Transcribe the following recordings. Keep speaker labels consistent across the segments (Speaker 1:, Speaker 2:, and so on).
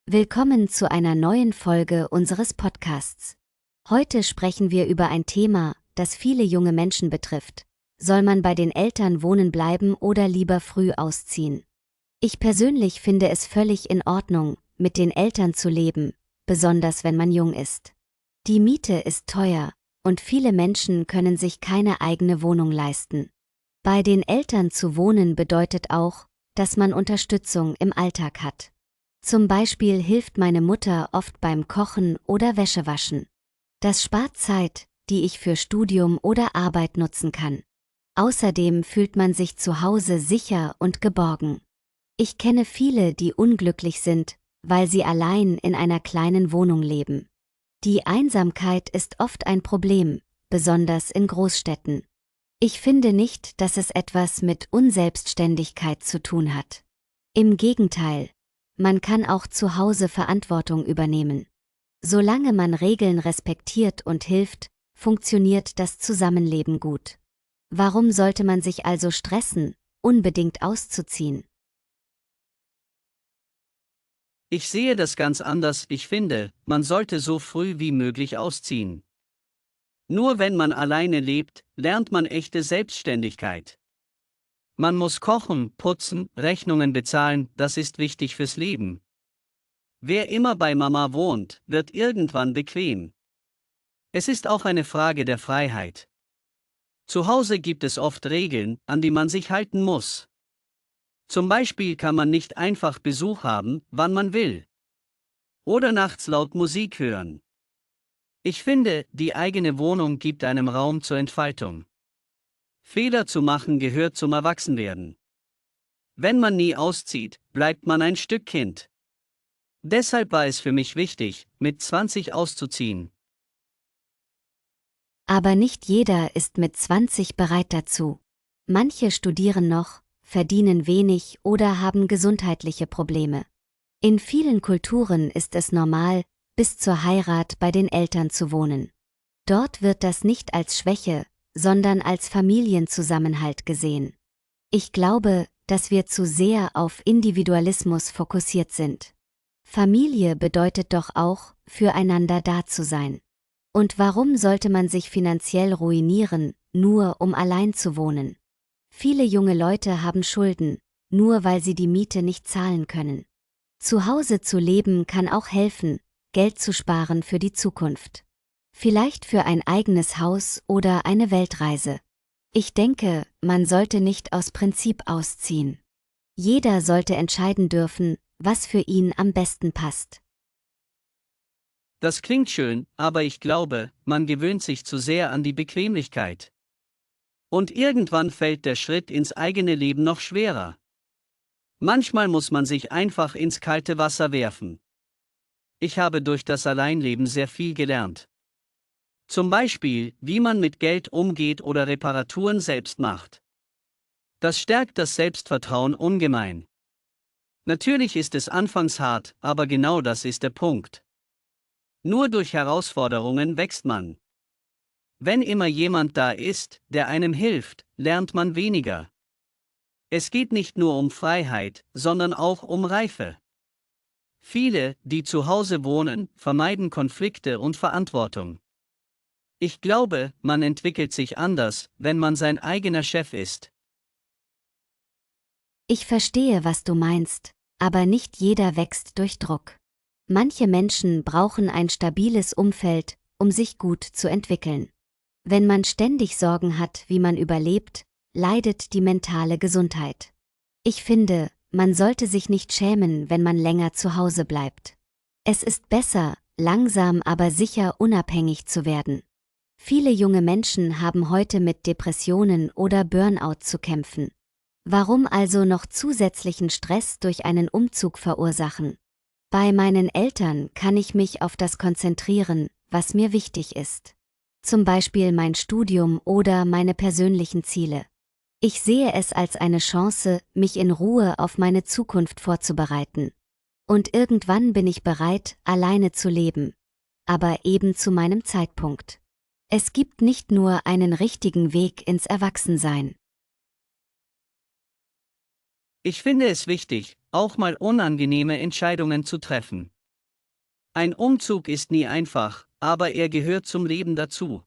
Speaker 1: Willkommen zu einer neuen Folge unseres Podcasts. Heute sprechen wir über ein Thema, das viele junge Menschen betrifft. Soll man bei den Eltern wohnen bleiben oder lieber früh ausziehen? Ich persönlich finde es völlig in Ordnung, mit den Eltern zu leben, besonders wenn man jung ist. Die Miete ist teuer und viele Menschen können sich keine eigene Wohnung leisten. Bei den Eltern zu wohnen bedeutet auch, dass man Unterstützung im Alltag hat. Zum Beispiel hilft meine Mutter oft beim Kochen oder Wäschewaschen. Das spart Zeit, die ich für Studium oder Arbeit nutzen kann. Außerdem fühlt man sich zu Hause sicher und geborgen. Ich kenne viele, die unglücklich sind, weil sie allein in einer kleinen Wohnung leben. Die Einsamkeit ist oft ein Problem, besonders in Großstädten. Ich finde nicht, dass es etwas mit Unselbstständigkeit zu tun hat. Im Gegenteil. Man kann auch zu Hause Verantwortung übernehmen. Solange man Regeln respektiert und hilft, funktioniert das Zusammenleben gut. Warum sollte man sich also stressen, unbedingt auszuziehen?
Speaker 2: Ich sehe das ganz anders. Ich finde, man sollte so früh wie möglich ausziehen. Nur wenn man alleine lebt, lernt man echte Selbstständigkeit. Man muss kochen, putzen, Rechnungen bezahlen, das ist wichtig fürs Leben. Wer immer bei Mama wohnt, wird irgendwann bequem. Es ist auch eine Frage der Freiheit. Zu Hause gibt es oft Regeln, an die man sich halten muss. Zum Beispiel kann man nicht einfach Besuch haben, wann man will. Oder nachts laut Musik hören. Ich finde, die eigene Wohnung gibt einem Raum zur Entfaltung. Fehler zu machen gehört zum Erwachsenwerden. Wenn man nie auszieht, bleibt man ein Stück Kind. Deshalb war es für mich wichtig, mit 20 auszuziehen.
Speaker 1: Aber nicht jeder ist mit 20 bereit dazu. Manche studieren noch, verdienen wenig oder haben gesundheitliche Probleme. In vielen Kulturen ist es normal, bis zur Heirat bei den Eltern zu wohnen. Dort wird das nicht als Schwäche, sondern als Familienzusammenhalt gesehen. Ich glaube, dass wir zu sehr auf Individualismus fokussiert sind. Familie bedeutet doch auch, füreinander da zu sein. Und warum sollte man sich finanziell ruinieren, nur um allein zu wohnen? Viele junge Leute haben Schulden, nur weil sie die Miete nicht zahlen können. Zu Hause zu leben kann auch helfen, Geld zu sparen für die Zukunft. Vielleicht für ein eigenes Haus oder eine Weltreise. Ich denke, man sollte nicht aus Prinzip ausziehen. Jeder sollte entscheiden dürfen, was für ihn am besten passt.
Speaker 2: Das klingt schön, aber ich glaube, man gewöhnt sich zu sehr an die Bequemlichkeit. Und irgendwann fällt der Schritt ins eigene Leben noch schwerer. Manchmal muss man sich einfach ins kalte Wasser werfen. Ich habe durch das Alleinleben sehr viel gelernt. Zum Beispiel, wie man mit Geld umgeht oder Reparaturen selbst macht. Das stärkt das Selbstvertrauen ungemein. Natürlich ist es anfangs hart, aber genau das ist der Punkt. Nur durch Herausforderungen wächst man. Wenn immer jemand da ist, der einem hilft, lernt man weniger. Es geht nicht nur um Freiheit, sondern auch um Reife. Viele, die zu Hause wohnen, vermeiden Konflikte und Verantwortung. Ich glaube, man entwickelt sich anders, wenn man sein eigener Chef ist.
Speaker 1: Ich verstehe, was du meinst, aber nicht jeder wächst durch Druck. Manche Menschen brauchen ein stabiles Umfeld, um sich gut zu entwickeln. Wenn man ständig Sorgen hat, wie man überlebt, leidet die mentale Gesundheit. Ich finde, man sollte sich nicht schämen, wenn man länger zu Hause bleibt. Es ist besser, langsam aber sicher unabhängig zu werden. Viele junge Menschen haben heute mit Depressionen oder Burnout zu kämpfen. Warum also noch zusätzlichen Stress durch einen Umzug verursachen? Bei meinen Eltern kann ich mich auf das konzentrieren, was mir wichtig ist. Zum Beispiel mein Studium oder meine persönlichen Ziele. Ich sehe es als eine Chance, mich in Ruhe auf meine Zukunft vorzubereiten. Und irgendwann bin ich bereit, alleine zu leben. Aber eben zu meinem Zeitpunkt. Es gibt nicht nur einen richtigen Weg ins Erwachsensein.
Speaker 2: Ich finde es wichtig, auch mal unangenehme Entscheidungen zu treffen. Ein Umzug ist nie einfach, aber er gehört zum Leben dazu.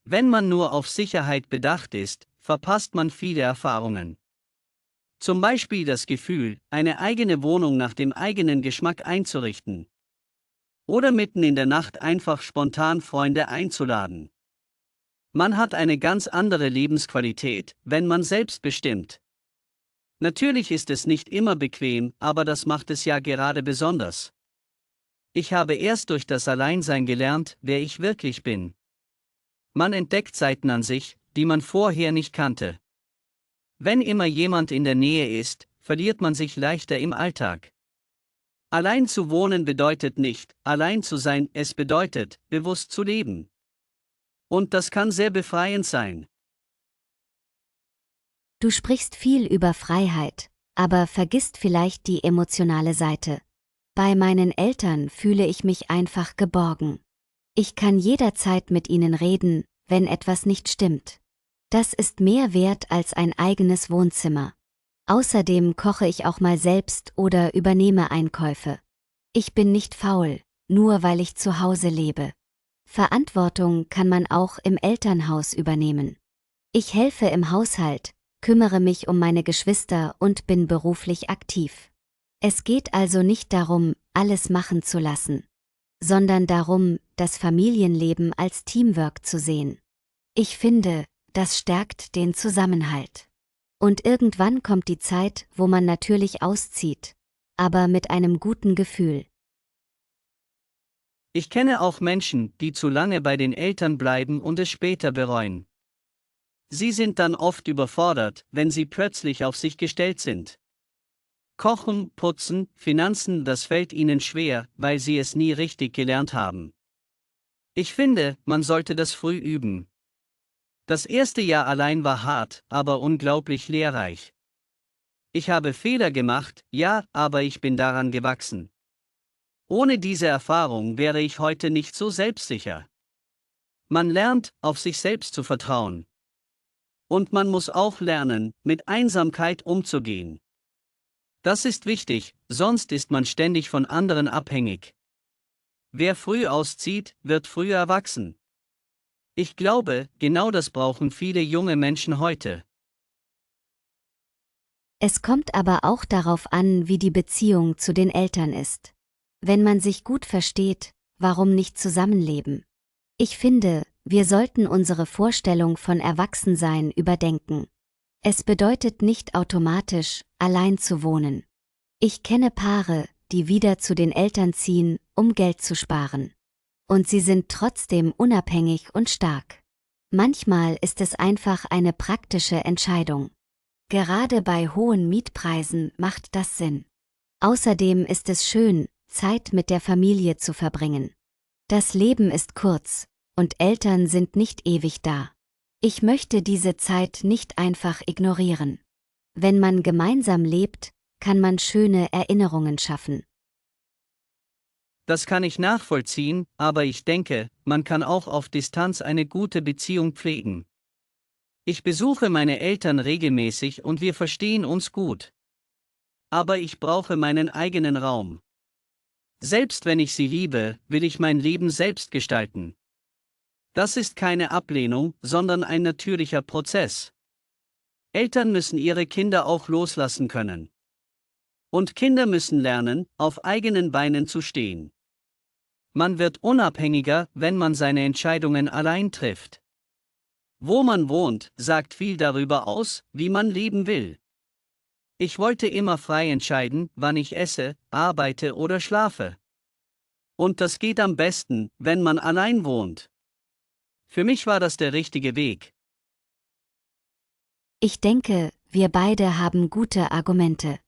Speaker 2: Wenn man nur auf Sicherheit bedacht ist, verpasst man viele Erfahrungen. Zum Beispiel das Gefühl, eine eigene Wohnung nach dem eigenen Geschmack einzurichten. Oder mitten in der Nacht einfach spontan Freunde einzuladen. Man hat eine ganz andere Lebensqualität, wenn man selbst bestimmt. Natürlich ist es nicht immer bequem, aber das macht es ja gerade besonders. Ich habe erst durch das Alleinsein gelernt, wer ich wirklich bin. Man entdeckt Seiten an sich, die man vorher nicht kannte. Wenn immer jemand in der Nähe ist, verliert man sich leichter im Alltag. Allein zu wohnen bedeutet nicht, allein zu sein, es bedeutet, bewusst zu leben. Und das kann sehr befreiend sein.
Speaker 1: Du sprichst viel über Freiheit, aber vergisst vielleicht die emotionale Seite. Bei meinen Eltern fühle ich mich einfach geborgen. Ich kann jederzeit mit ihnen reden, wenn etwas nicht stimmt. Das ist mehr wert als ein eigenes Wohnzimmer. Außerdem koche ich auch mal selbst oder übernehme Einkäufe. Ich bin nicht faul, nur weil ich zu Hause lebe. Verantwortung kann man auch im Elternhaus übernehmen. Ich helfe im Haushalt, kümmere mich um meine Geschwister und bin beruflich aktiv. Es geht also nicht darum, alles machen zu lassen, sondern darum, das Familienleben als Teamwork zu sehen. Ich finde, das stärkt den Zusammenhalt. Und irgendwann kommt die Zeit, wo man natürlich auszieht, aber mit einem guten Gefühl.
Speaker 2: Ich kenne auch Menschen, die zu lange bei den Eltern bleiben und es später bereuen. Sie sind dann oft überfordert, wenn sie plötzlich auf sich gestellt sind. Kochen, putzen, Finanzen, das fällt ihnen schwer, weil sie es nie richtig gelernt haben. Ich finde, man sollte das früh üben. Das erste Jahr allein war hart, aber unglaublich lehrreich. Ich habe Fehler gemacht, ja, aber ich bin daran gewachsen. Ohne diese Erfahrung wäre ich heute nicht so selbstsicher. Man lernt, auf sich selbst zu vertrauen. Und man muss auch lernen, mit Einsamkeit umzugehen. Das ist wichtig, sonst ist man ständig von anderen abhängig. Wer früh auszieht, wird früher erwachsen. Ich glaube, genau das brauchen viele junge Menschen heute.
Speaker 1: Es kommt aber auch darauf an, wie die Beziehung zu den Eltern ist. Wenn man sich gut versteht, warum nicht zusammenleben? Ich finde, wir sollten unsere Vorstellung von Erwachsensein überdenken. Es bedeutet nicht automatisch, allein zu wohnen. Ich kenne Paare, die wieder zu den Eltern ziehen, um Geld zu sparen. Und sie sind trotzdem unabhängig und stark. Manchmal ist es einfach eine praktische Entscheidung. Gerade bei hohen Mietpreisen macht das Sinn. Außerdem ist es schön, Zeit mit der Familie zu verbringen. Das Leben ist kurz, und Eltern sind nicht ewig da. Ich möchte diese Zeit nicht einfach ignorieren. Wenn man gemeinsam lebt, kann man schöne Erinnerungen schaffen.
Speaker 2: Das kann ich nachvollziehen, aber ich denke, man kann auch auf Distanz eine gute Beziehung pflegen. Ich besuche meine Eltern regelmäßig und wir verstehen uns gut. Aber ich brauche meinen eigenen Raum. Selbst wenn ich sie liebe, will ich mein Leben selbst gestalten. Das ist keine Ablehnung, sondern ein natürlicher Prozess. Eltern müssen ihre Kinder auch loslassen können. Und Kinder müssen lernen, auf eigenen Beinen zu stehen. Man wird unabhängiger, wenn man seine Entscheidungen allein trifft. Wo man wohnt, sagt viel darüber aus, wie man leben will. Ich wollte immer frei entscheiden, wann ich esse, arbeite oder schlafe. Und das geht am besten, wenn man allein wohnt. Für mich war das der richtige Weg.
Speaker 1: Ich denke, wir beide haben gute Argumente.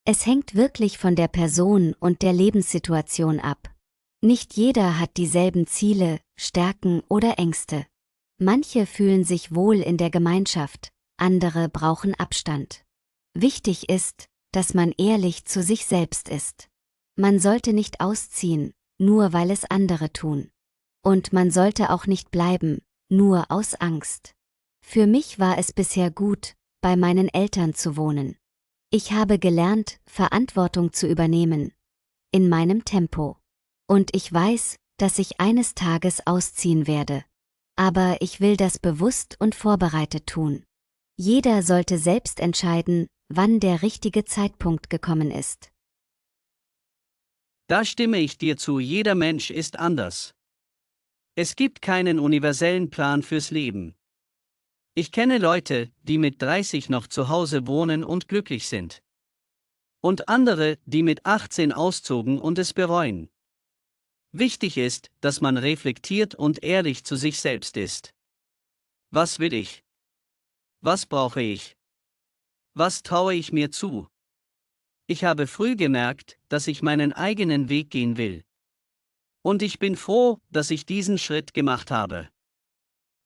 Speaker 1: Es hängt wirklich von der Person und der Lebenssituation ab. Nicht jeder hat dieselben Ziele, Stärken oder Ängste. Manche fühlen sich wohl in der Gemeinschaft, andere brauchen Abstand. Wichtig ist, dass man ehrlich zu sich selbst ist. Man sollte nicht ausziehen, nur weil es andere tun. Und man sollte auch nicht bleiben, nur aus Angst. Für mich war es bisher gut, bei meinen Eltern zu wohnen. Ich habe gelernt, Verantwortung zu übernehmen. In meinem Tempo. Und ich weiß, dass ich eines Tages ausziehen werde. Aber ich will das bewusst und vorbereitet tun. Jeder sollte selbst entscheiden, wann der richtige Zeitpunkt gekommen ist.
Speaker 2: Da stimme ich dir zu, jeder Mensch ist anders. Es gibt keinen universellen Plan fürs Leben. Ich kenne Leute, die mit 30 noch zu Hause wohnen und glücklich sind. Und andere, die mit 18 auszogen und es bereuen. Wichtig ist, dass man reflektiert und ehrlich zu sich selbst ist. Was will ich? Was brauche ich? Was traue ich mir zu? Ich habe früh gemerkt, dass ich meinen eigenen Weg gehen will. Und ich bin froh, dass ich diesen Schritt gemacht habe.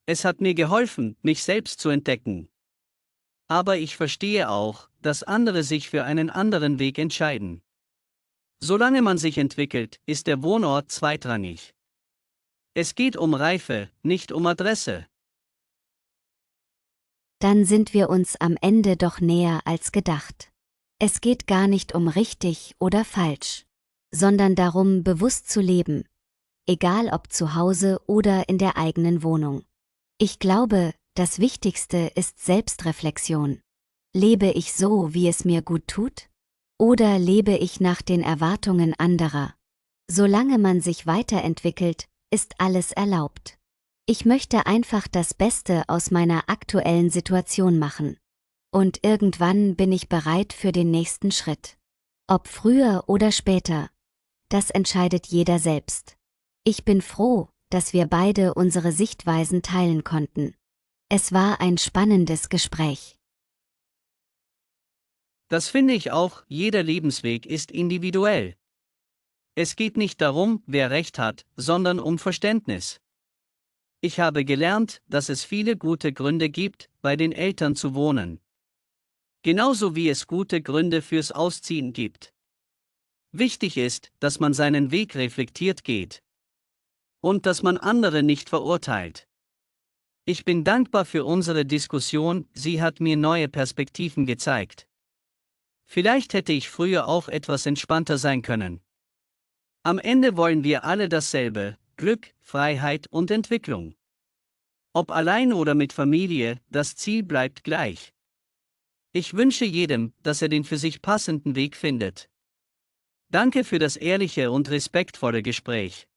Speaker 2: Es hat mir geholfen, mich selbst zu entdecken. Aber ich verstehe auch, dass andere sich für einen anderen Weg entscheiden. Solange man sich entwickelt, ist der Wohnort zweitrangig. Es geht um Reife, nicht um Adresse.
Speaker 1: Dann sind wir uns am Ende doch näher als gedacht. Es geht gar nicht um richtig oder falsch, sondern darum, bewusst zu leben, egal ob zu Hause oder in der eigenen Wohnung. Ich glaube, das Wichtigste ist Selbstreflexion. Lebe ich so, wie es mir gut tut? Oder lebe ich nach den Erwartungen anderer? Solange man sich weiterentwickelt, ist alles erlaubt. Ich möchte einfach das Beste aus meiner aktuellen Situation machen. Und irgendwann bin ich bereit für den nächsten Schritt. Ob früher oder später, das entscheidet jeder selbst. Ich bin froh, dass wir beide unsere Sichtweisen teilen konnten. Es war ein spannendes Gespräch.
Speaker 2: Das finde ich auch, jeder Lebensweg ist individuell. Es geht nicht darum, wer recht hat, sondern um Verständnis. Ich habe gelernt, dass es viele gute Gründe gibt, bei den Eltern zu wohnen. Genauso wie es gute Gründe fürs Ausziehen gibt. Wichtig ist, dass man seinen Weg reflektiert geht. Und dass man andere nicht verurteilt. Ich bin dankbar für unsere Diskussion, sie hat mir neue Perspektiven gezeigt. Vielleicht hätte ich früher auch etwas entspannter sein können. Am Ende wollen wir alle dasselbe: Glück, Freiheit und Entwicklung. Ob allein oder mit Familie, das Ziel bleibt gleich. Ich wünsche jedem, dass er den für sich passenden Weg findet. Danke für das ehrliche und respektvolle Gespräch.